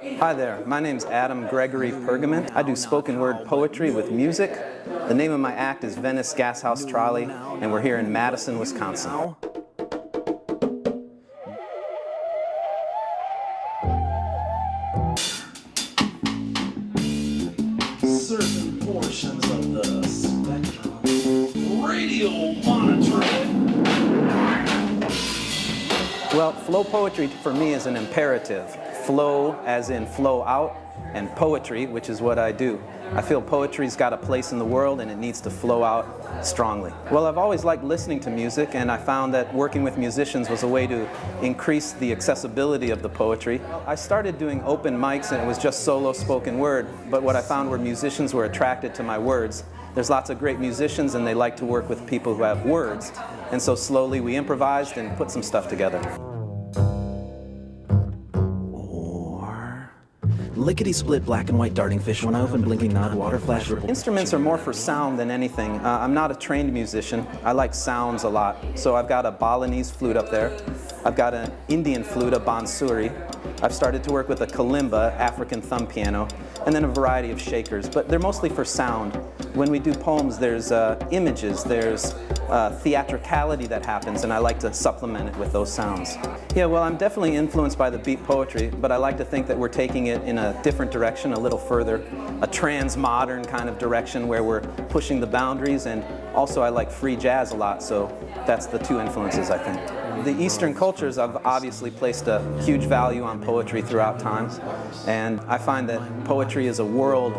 Hi there, my name's Adam Gregory Pergament. I do spoken word poetry with music. The name of my act is Venice Gashouse Trolley, and we're here in Madison, Wisconsin. Certain portions of the spectrum. Radio monitoring. Well, flow poetry for me is an imperative. Flow as in flow out, and poetry, which is what I do. I feel poetry's got a place in the world and it needs to flow out strongly. Well, I've always liked listening to music, and I found that working with musicians was a way to increase the accessibility of the poetry. I started doing open mics and it was just solo spoken word, but what I found were musicians were attracted to my words. There's lots of great musicians and they like to work with people who have words, and so slowly we improvised and put some stuff together. Lickety-split black and white darting fish, when I open blinking nod, water flash ripple. Instruments are more for sound than anything. I'm not a trained musician. I like sounds a lot. So I've got a Balinese flute up there. I've got an Indian flute, a bansuri. I've started to work with a kalimba, African thumb piano, and then a variety of shakers, but they're mostly for sound. When we do poems, there's images, there's theatricality that happens, and I like to supplement it with those sounds. Yeah, well, I'm definitely influenced by the beat poetry, but I like to think that we're taking it in a different direction, a little further, a trans-modern kind of direction where we're pushing the boundaries, and also I like free jazz a lot, so that's the two influences, I think. The Eastern cultures have obviously placed a huge value on poetry throughout time, and I find that poetry is a world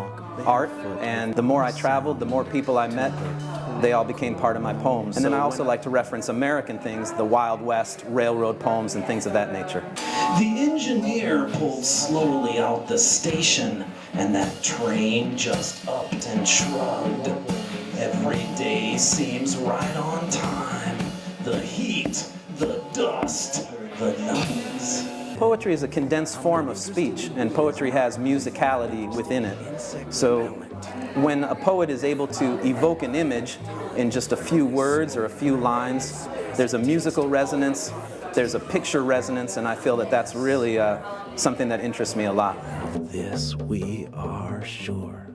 art, and the more I traveled, the more people I met, they all became part of my poems. And then I also like to reference American things, the Wild West, railroad poems, and things of that nature. The engineer pulled slowly out the station, and that train just upped and shrugged. Every day seems right on time. The heat, the dust, the noise. Poetry is a condensed form of speech, and poetry has musicality within it. So when a poet is able to evoke an image in just a few words or a few lines, there's a musical resonance, there's a picture resonance, and I feel that that's really something that interests me a lot. Of this we are sure.